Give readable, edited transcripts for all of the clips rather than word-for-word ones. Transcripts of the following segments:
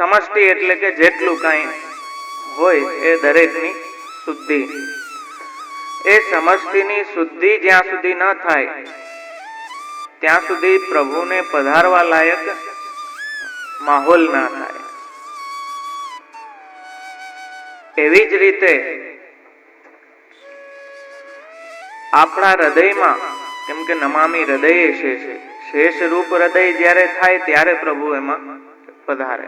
સમષ્ટિ એટલે કે જેટલું કાંઈ હોય એ દરેકની શુદ્ધિ. એ સમષ્ટિની શુદ્ધિ જ્યાં સુધી ન થાય ત્યાં સુધી પ્રભુને પધારવા લાયક માહોલ ના થાય. એવી જ રીતે આપણા હૃદયમાં, કેમ કે નમામી હૃદયે શેષ, શેષ રૂપ હૃદય જ્યારે થાય ત્યારે પ્રભુ એમાં પધારે.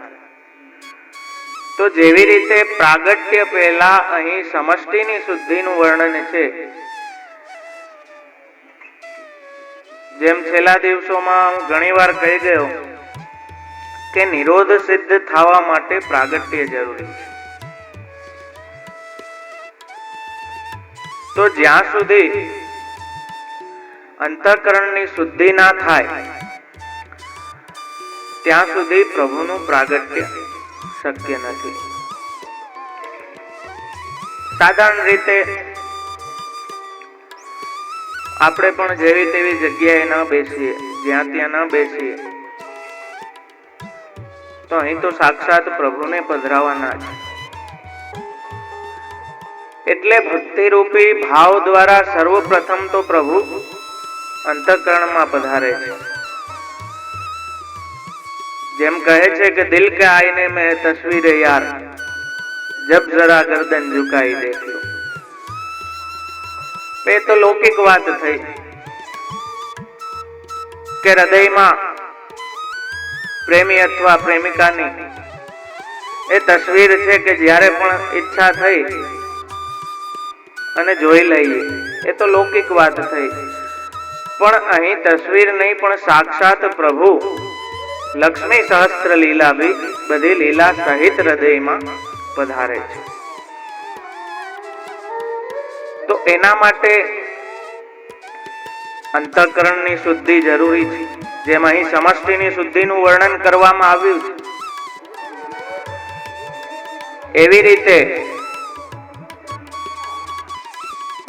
તો જેવી રીતે પ્રાગટ્ય પહેલા અહીં સમષ્ટિની શુદ્ધિનું વર્ણન છે, જેમ છેલ્લા દિવસોમાં હું ઘણીવાર કહી ગયો કે નિરોધ સિદ્ધ થવા માટે પ્રાગટ્ય જરૂરી છે. તો જ્યાં સુધી અંતઃકરણની શુદ્ધિ ના થાય ત્યાં સુધી પ્રભુનું પ્રાગટ્ય શક્ય નથી. સાધારણ રીતે આપણે પણ જેવી તેવી જગ્યાએ ન બેસીએ, જ્યાં ત્યાં ન બેસીએ, તો અહીં તો સાક્ષાત પ્રભુને પધરાવાના છે. એટલે ભક્તિ રૂપી ભાવ દ્વારા સર્વપ્રથમ તો પ્રભુ અંતઃકરણમાં પધારે છે. જેમ કહે છે કે દિલ કે આईने में तस्वीर यार जब जरा गर्दन झुकाई देख लो. એ તો લૌકિક વાત થઈ કે હૃદયમાં પ્રેમી અથવા પ્રેમિકાની એ તસવીર છે કે જ્યારે પણ ઈચ્છા થઈ અને જોઈ લઈએ, એ તો લૌકિક વાત થઈ. પણ અહીં તસવીર નહીં, પણ સાક્ષાત પ્રભુ લક્ષ્મી સહસ્ત્ર લીલા બી બધી લીલા સહિત હૃદયમાં પધારે છે. તો એના માટે અંતઃકરણની શુદ્ધિ જરૂરી છે. જેમ અહીં સમષ્ટિની શુદ્ધિનું વર્ણન કરવામાં આવ્યું છે, એવી રીતે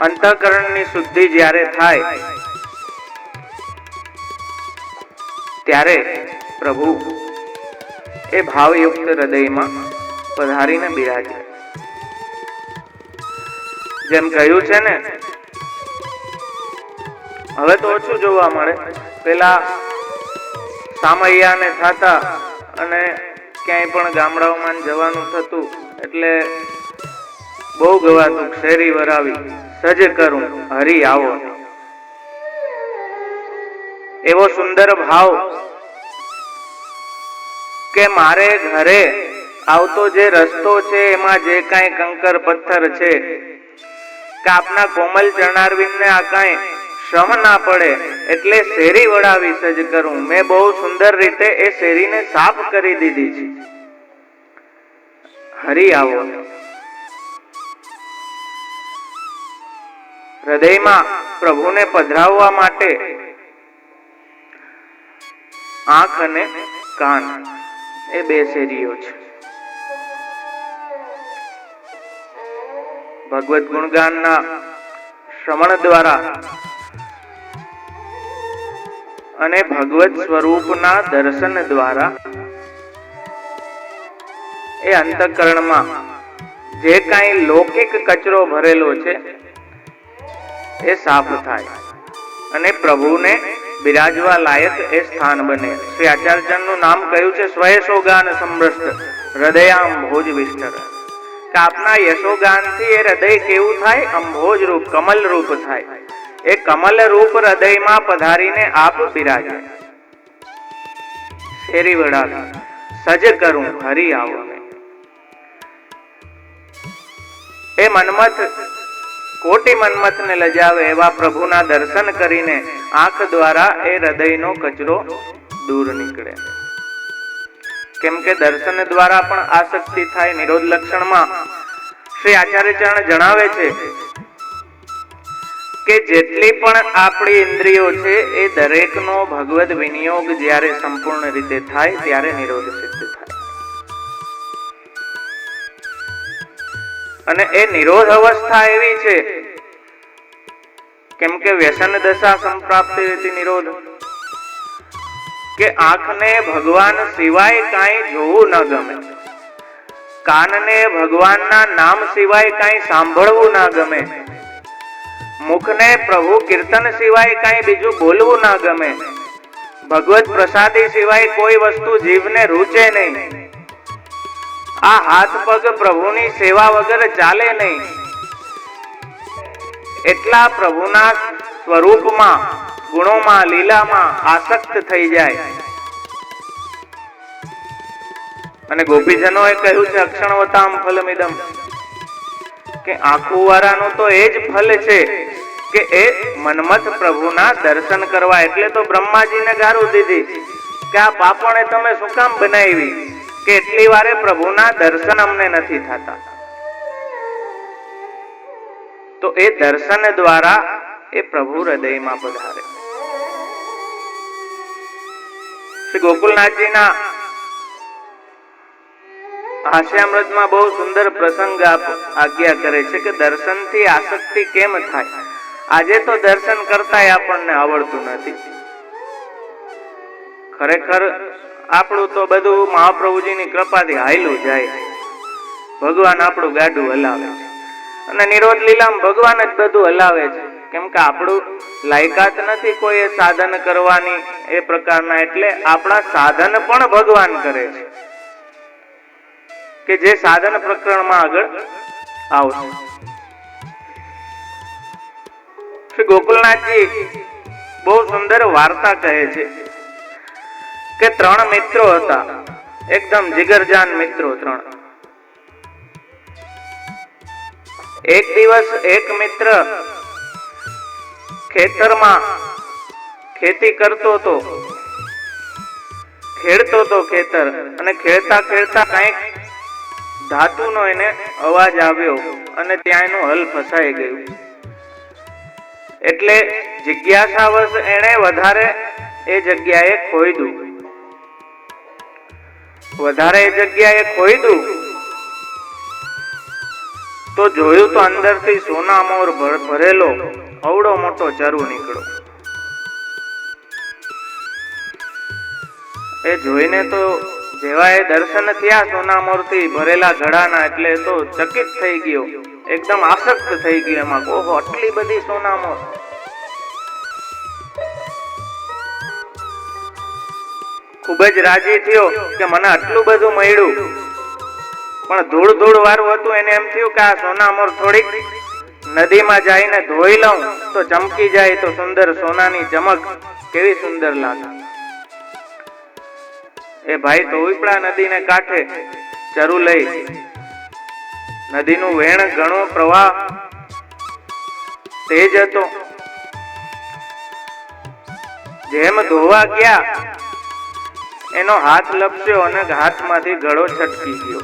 અંતઃકરણની શુદ્ધિ જ્યારે થાય ત્યારે પ્રભુ એ ભાવયુક્ત હૃદયમાં પધારીને બિરાજે. જેમ કહ્યું છે ને, હવે તો ઓછું જોવા મળે. પેલા સામૈયાને થતા અને ક્યાંય પણ ગામડાઓમાં જવાનું થતું એટલે બહુ ગવાતું, શેરી વરાવી સજ કરું હરી આવો. એવો સુંદર ભાવ કે મારે ઘરે આવતો જે રસ્તો છે એમાં જે કાંઈ કંકર પથ્થર છે કે આપના કોમલ ચરણારવિંદને આ કાંઈ શ્રમ ના પડે એટલે શેરી વડાવી સજ કરું. મેં બહુ સુંદર રીતે એ શેરીને સાફ કરી દીધી છે. હરી આવો. હૃદયમાં પ્રભુને પધરાવવા માટે આંખ અને કાન એ બે શેરીઓ છે. ભગવત ગુણગાનના શ્રવણ દ્વારા અને ભગવત સ્વરૂપના દર્શન દ્વારા એ અંતઃકરણમાં જે કાંઈ લૌકિક કચરો ભરેલો છે એ સાફ થાય અને પ્રભુને બિરાજવા લાયક એ સ્થાન બને. શ્રી આચાર્યનું નામ કહ્યું છે સ્વયશોગાન સમૃષ્ટ હૃદયામ ભોજ વિષ્ઠર. કે આપના યશોગાનથી એ હૃદય કેવું થાય? અંભોજ રૂપ, કમલ રૂપ થાય. એ કમલ રૂપ હૃદયમાં પધારીને આપ બિરાજે. શેરી વડાવી સજ કરું હરી આવો. એ મન્મથ કોટી મન્મથને લજાવે એવા પ્રભુના દર્શન કરીને આંખ દ્વારા એ હૃદયનો કચરો દૂર નીકળે. કેમ કે દર્શન દ્વારા પણ આસક્તિ થાય. નિરોધ લક્ષણમાં શ્રી આચાર્ય ચરણ જણાવે છે કે જેટલી પણ આપણી ઇન્દ્રિયો છે એ દરેકનો ભગવદ વિનિયોગ જ્યારે સંપૂર્ણ રીતે થાય ત્યારે નિરોધ સિદ્ધ થાય. અને એ નિરોધ અવસ્થા એવી છે, કેમ કે વ્યસન દશા સંપ્રાપ્તિ નિરોધ, કે આંખને ભગવાન સિવાય કાંઈ જોવું ન ગમે. કાનને ભગવાનના નામ સિવાય કાંઈ સાંભળવું ના ગમે, મુખને પ્રભુ કીર્તન સિવાય કાંઈ બીજું બોલવું ના ગમે, ભગવત પ્રસાદી સિવાય કોઈ વસ્તુ જીવને રૂચે નહીં, આ હાથ પગ પ્રભુની સેવા વગર ચાલે નહીં, એટલા પ્રભુના સ્વરૂપમાં, ગુણોમાં, લીલામાં આસક્ત થઈ જાય. અને ગોપીજનોએ કહ્યું છે અક્ષણવતામ ફલમિદમ, કે આંખું વાળાનું તો એ જ ફલ છે કે એ મન્મથ પ્રભુના દર્શન કરવા. એટલે તો બ્રહ્માજીને ગારું દીધી કે આ પાપણે તમે શું કામ બનાવી, કે એટલી વારે પ્રભુના દર્શન અમને નથી થતા. તો એ દર્શન દ્વારા એ પ્રભુ હૃદયમાં પધારે. શ્રી ગોકુલનાથજીના હાસ્યામૃતમાં બહુ સુંદર પ્રસંગ આજ્ઞા કરે છે કે દર્શનથી આસક્તિ કેમ થાય. આજે તો દર્શન કરતાય આપણને આવડતું નથી. ખરેખર આપણું તો બધું મહાપ્રભુજીની કૃપાથી હાયલું જાય. ભગવાન આપણું ગાડું હલાવે છે અને નિરોધ લીલામાં ભગવાન જ બધું હલાવે છે. કેમ કે આપણું લાયકાત નથી કોઈ સાધન કરવાની એ પ્રકારના. એટલે આપણા સાધન પણ ભગવાન કરે છે, કે જે સાધન પ્રકરણમાં આગળ આવશે. શ્રી ગોકુલનાથજી બહુ સુંદર વાર્તા કહે છે કે 3 મિત્રો હતા, એકદમ જીગરજાન મિત્રો 3. એક દિવસ એક મિત્ર ખેતરમાં ખેતી કરતો હતો, ખેડતો હતો ખેતર, અને ખેડતા ખેડતા કંઈક ધાતુનો એને અવાજ આવ્યો અને ત્યાં એનું હલ ફસાઈ ગયું. એટલે જિજ્ઞાસાવશ એણે વધારે એ જગ્યાએ ખોઈદું. તો જોયું તો અંદરથી સોના મોર ભરેલો અવડો મોટો ચરુ નીકળ્યો. એ જોઈને તો જેવા એ દર્શન થયા સોના મોર થી ભરેલા ઘડાના, એટલે તો ચકિત થઈ ગયો, એકદમ આસક્ત થઈ ગયો એમાં. ઓહો, આટલી બધી સોના મોર. ખૂબ જ રાજી થયો કે મને આટલું બધું મળ્યું. પણ ધૂળ વાળું હતું. એને એમ થયું કે આ સોના મોર થોડીક નદીમાં જઈને ધોઈ લઉં તો ચમકી જાય તો સુંદર સોનાની ચમક કેવી સુંદર લાગે. એ ભાઈ તો ઉપડા નદીને કાંઠે ચરુ લઈ, નદીનું વેણ ઘણો પ્રવાહ તેજ હતો. જેમ ધોવા ગયા એનો હાથ લપસ્યો અને હાથમાંથી ઘડો છટકી ગયો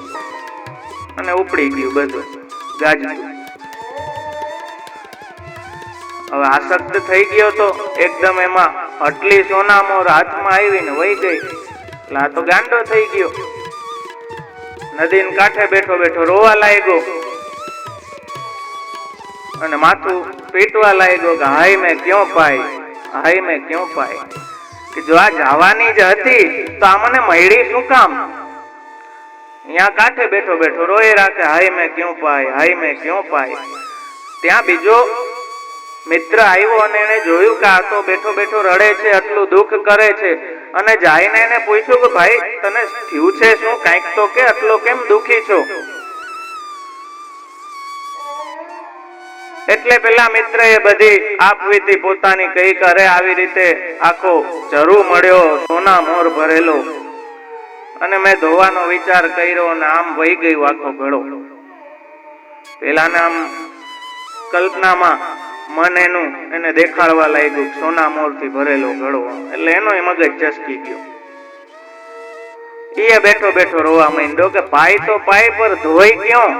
અને ઉપડી ગયું બધું ગાજતું. હવે આસક્ત થઈ ગયો તો એકદમ એમાં. આટલી સોના મોર હાથમાં આવીને વહી ગઈ. એટલે આ તો ગાંડો થઈ ગયો. નદીને કાંઠે બેઠો બેઠો રોવા લાગ્યો અને માથું પીટવા લાગ્યો કે હાય મેં ક્यों પાઈ, હાય મેં ક્यों પાઈ. કે જો આ જવાની જ હતી તો આ મને મળી શું કામ. અહીંયા કાંઠે બેઠો બેઠો રોય રાખે, હાય મેં ક્यों પાઈ, હાય મેં ક્यों પાઈ. ત્યાં બીજો મિત્ર આવ્યો અને એને જોયું કે આ તો બેઠો બેઠો રડે છે, આટલું દુઃખ કરે છે. અને જઈને એને પૂછ્યું કે ભાઈ તને થયું છે શું, કાંઈક તો કે, આટલો કેમ દુઃખી છો. એટલે પેલા મિત્ર એ બધી આપવીતી પોતાની કહી કે અરે આવી રીતે આખો ચરુ મળ્યો સોના મોર ભરેલો, અને મેં ધોવાનો વિચાર કર્યો અને આમ વહી ગયું આખો ઘડો. પેલાને આમ કલ્પનામાં મન એનું એને દેખાડવા લાગ્યું સોના મોર થી ભરેલો ઘડો. એટલે એનો મગજ ચસકી ગયો. એ બેઠો બેઠો રોવા માંડ્યો કે પાઈ તો પાઈ પર ધોઈ ક્યાં.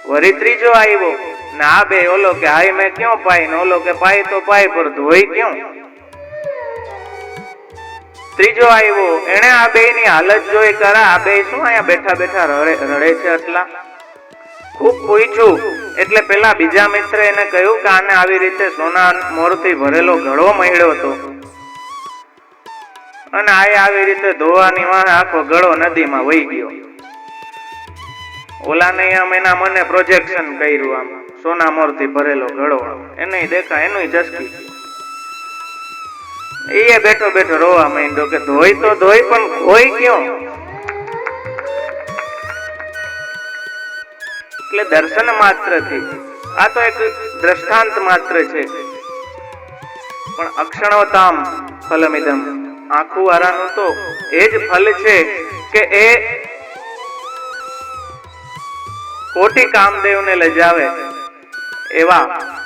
વરી ત્રીજો આવ્યો ને આ બે, ઓલો કે હાય મેં ક્યાં પાઈ, ને ઓલો કે પાઈ તો પાઈ પર ધોઈ ક્યાં. ત્રીજો આવ્યો, એને આ બે ની હાલત જોઈ કરા આ બે શું અહીંયા બેઠા બેઠા રડે છે આટલા. ખૂબ પૂછ્યું એટલે પેલા બીજા મિત્ર એને કહ્યું કે આને આવી રીતે સોના મોર થી ભરેલો ઘડો મળ્યો હતો અને આ આવી રીતે ધોવાની વાહે આખો ગળો નદીમાં વહી ગયો. ઓલાને આમ એના મને પ્રોજેક્શન કર્યું, આમ સોના મોરથી ભરેલો ગળો એને દેખાય, એનું જસકી. એ બેઠો બેઠો રોવા માંડ્યો કે ધોઈ તો ધોઈ પણ ધોઈ ગયો. એટલે દર્શન માત્રથી, આ તો એક દ્રષ્ટાંત માત્ર છે, પણ અક્ષણોતામ ફલમિદમ, આખું વારાનું તો એ જ ફલ છે કે એ કોટી કામદેવને લજાવે એવા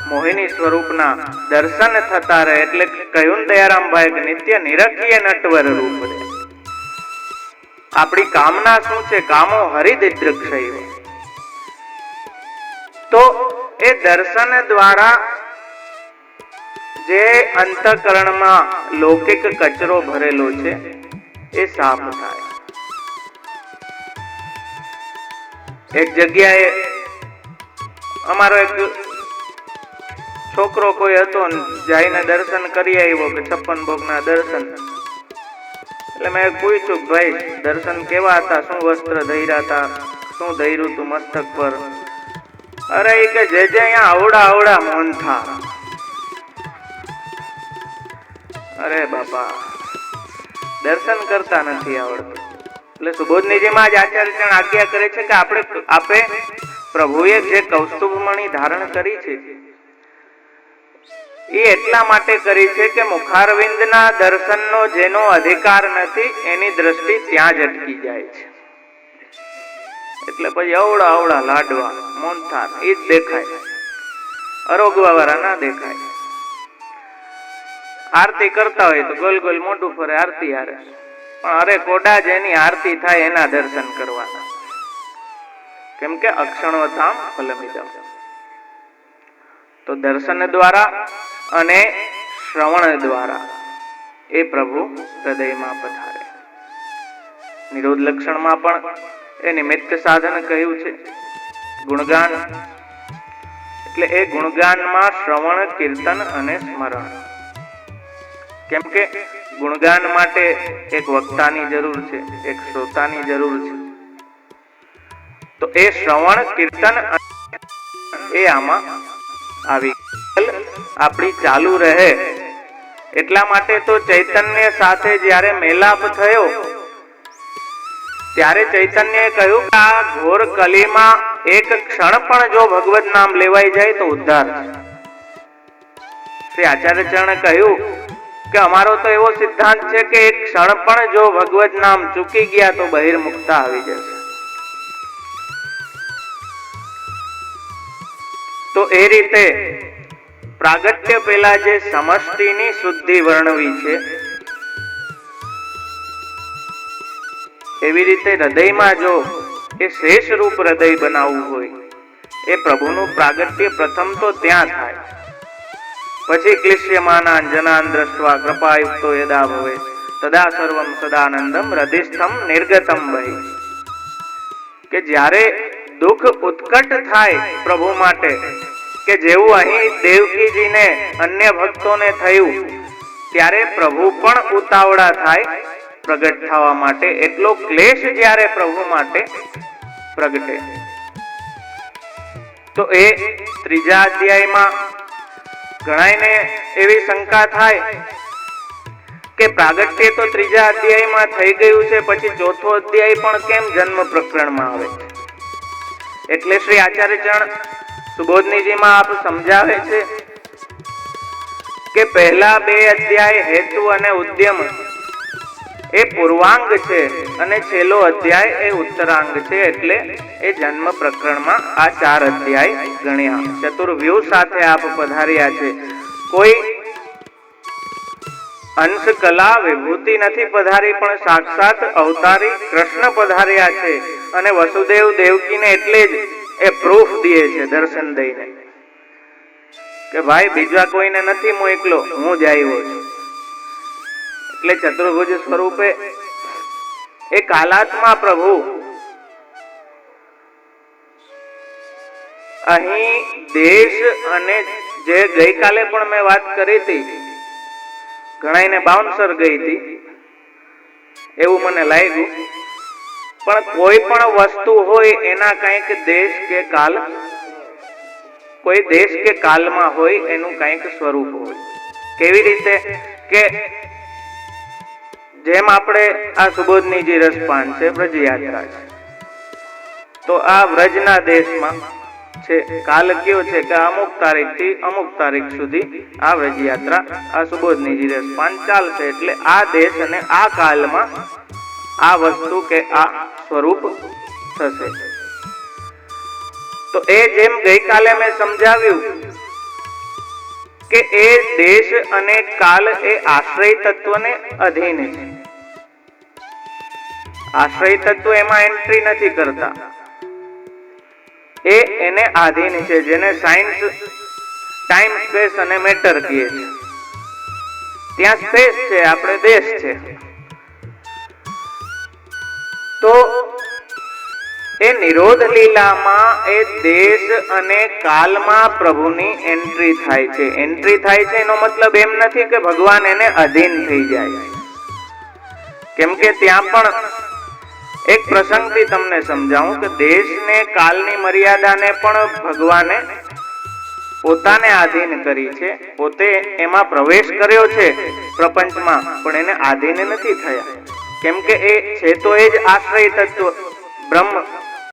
મોહિની સ્વરૂપના દર્શન થતા રહે. એટલે કહ્યું દયારામભાઈ નિત્ય નિરખીએ નટવર રૂપ રે. આપણી કામના શું છે? કામો હરિદિદ્રક્ષૈવ. તો એ દર્શન દ્વારા જે અંતઃકરણમાં લૌકિક કચરો ભરેલો છે એ સાફ થાય. એક જગ્યાએ અમારો એક છોકરો કોઈ હતો, જઈને દર્શન કરી આવ્યો કે 56 ભોગના દર્શન. એટલે મેં પૂછ્યું, ભાઈ દર્શન કેવા હતા? શું વસ્ત્ર ધર્યા હતા? શું ધર્યું તું મસ્તક પર? અરે એ કે જે અહીંયા આવડા આવડા મોન થા. અરે બાપા, દર્શન કરતા નથી આવડતું. એટલે સુબોધનીજીમાં જ આચાર્યચરણ આજ્ઞા કરે છે કે આપે પ્રભુએ જે કૌસ્તુભમણિ ધારણ કરી છે એ એટલા માટે કરી છે કે મુખારવિંદના દર્શનનો જેનો અધિકાર નથી એની દ્રષ્ટિ ત્યાં જ અટકી જાય છે. એટલે પછી અવળા અવળા લાડવા મોનથાર એ જ દેખાય, અરોગવા વાળા ના દેખાય. આરતી કરતા હોય તો ગોલ ગોલ મોઢું ફરે આરતી હારે, પણ અરે કોડા જેની આરતી થાય એના દર્શન કરવાના. કેમ કે અક્ષણોતામ ફલમિદમ. તો દર્શન દ્વારા અને શ્રવણ દ્વારા એ પ્રભુ હૃદયમાં પધારે. નિરોધ લક્ષણમાં પણ એ નિમિત્ત સાધન કહ્યું છે. ગુણગાન એટલે એ ગુણગાનમાં શ્રવણ, કીર્તન અને સ્મરણ. કેમ કે ગુણગાન માટે એક વક્તાની જરૂર છે, એક શ્રોતાની જરૂર છે. તો એ શ્રવણ, કીર્તન એ આમાં આવી આપણી ચાલુ રહે. એટલા માટે તો ચૈતન્ય સાથે જ્યારે મેલાપ થયો ત્યારે ચૈતન્યએ કહ્યું કે આ ઘોર કલીમાં એક ક્ષણ પણ જો ભગવત નામ લેવાઈ જાય તો ઉદ્ધાર છે. શ્રી આચાર્યચરણે કહ્યું કે અમારો તો એવો સિદ્ધાંત છે કે એક ક્ષણ પણ જો ભગવત નામ ચૂકી ગયા તો બહિર્મુક્તા આવી જશે. તો એ રીતે પ્રાગટ્ય પેલા જે સમષ્ટિની શુદ્ધિ વર્ણવી છે, એવી રીતે હૃદયમાં જો એ શેષ રૂપ હૃદય બનાવવું હોય એ પ્રભુનું પ્રાગટ્ય પ્રથમ તો ત્યાં થાય. પછી ક્લિશ્યમાનાન જનાન દ્રષ્ટવા કૃપાયુક્તો યદા ભવે તદા સર્વમ સદાનંદમ હૃદયસ્થમ નિર્ગતમ વહી. કે જ્યારે દુઃખ ઉત્કટ થાય પ્રભુ માટે, કે જેવું અહીં દેવકીજીને અન્ય ભક્તોને થયું, ત્યારે પ્રભુ પણ ઉતાવળા થાય પ્રગટ થવા માટે. એટલો ક્લેશ જ્યારે પ્રભુ માટે પ્રગટે. તો એ ત્રીજા અધ્યાયમાં ઘણાયને એવી શંકા થાય કે પ્રાગટ્ય તો ત્રીજા અધ્યાયમાં થઈ ગયું છે, પછી ચોથો અધ્યાય પણ કેમ જન્મ પ્રકરણમાં આવે છે? એટલે શ્રી આચાર્યચરણ સુબોધનીજીમાં આપ સમજાવે છે કે પહેલા 2 અધ્યાય હેતુ અને ઉદ્યમ એ પૂર્વાંગ છે અને છેલ્લો અધ્યાય એ ઉત્તરાંગ છે. એટલે એ જન્મ પ્રકરણમાં આ 4 અધ્યાય ગણ્યા. ચતુર્વ્યુહ સાથે આપ પધાર્યા છે. કોઈ અંશ કલા વિભૂતિ નથી પધારી, પણ સાક્ષાત અવતારી કૃષ્ણ પધાર્યા છે. અને વસુદેવ દેવકીને એટલે જ એ પ્રૂફ દે છે દર્શન દઈને કે ભાઈ બીજા કોઈને નથી મોકલો, હું જ આવ્યો છું. એટલે ચતુર્ભુજ સ્વરૂપે એ કાલાત્મા પ્રભુ અહીં દેશ અને જે ગઈકાલે પણ મેં વાત કરી હતી, ઘણાઈને બાઉન્સર ગઈ હતી, એવું મને લાગ્યું. પણ કોઈ પણ વસ્તુ હોય એના કંઈક દેશ કે કાલ, કોઈ દેશ કે કાલમાં હોય એનું કંઈક સ્વરૂપ હોય. કેવી રીતે કે જેમ આપણે આ સુબોધની જે રસપાન છે, વ્રજયાત્રા છે, તો આ વ્રજના દેશમાં છે. કાલ કયો છે કે અમુક તારીખથી અમુક તારીખ સુધી આ વ્રજયાત્રા, આ સુબોધની જે રસપાન ચાલશે. એટલે આ દેશ અને આ કાલમાં આ વસ્તુ કે આ સ્વરૂપ થશે. તો એ જેમ ગઈકાલે મેં સમજાવ્યું કે એ દેશ અને કાલ એ આશ્રય તત્વને અધીન છે. આશ્રય તત્વ એમાં એન્ટ્રી નથી કરતા, એ એને આધીન છે, જેને સાયન્સ ટાઈમ સ્પેસ અને મેટર કહે છે. ત્યાં સ્પેસ છે, આપણે દેશ છે. તો એ નિરોધ લીલામાં એ દેશ અને કાલમાં પ્રભુની એન્ટ્રી થાય છે. એન્ટ્રી થાય છે એનો મતલબ એમ નથી કે ભગવાન એને અધીન થઈ જાય. કેમ કે ત્યાં પણ એક પ્રસંગથી તમને સમજાવું કે દેશને કાલની મર્યાદાને પણ ભગવાને પોતાને આધીન કરી છે. પોતે એમાં પ્રવેશ કર્યો છે પ્રપંચમાં, પણ એને આધીન નથી થયા. કેમ કે એ છે તો એ જ આશ્રય તત્વ બ્રહ્મ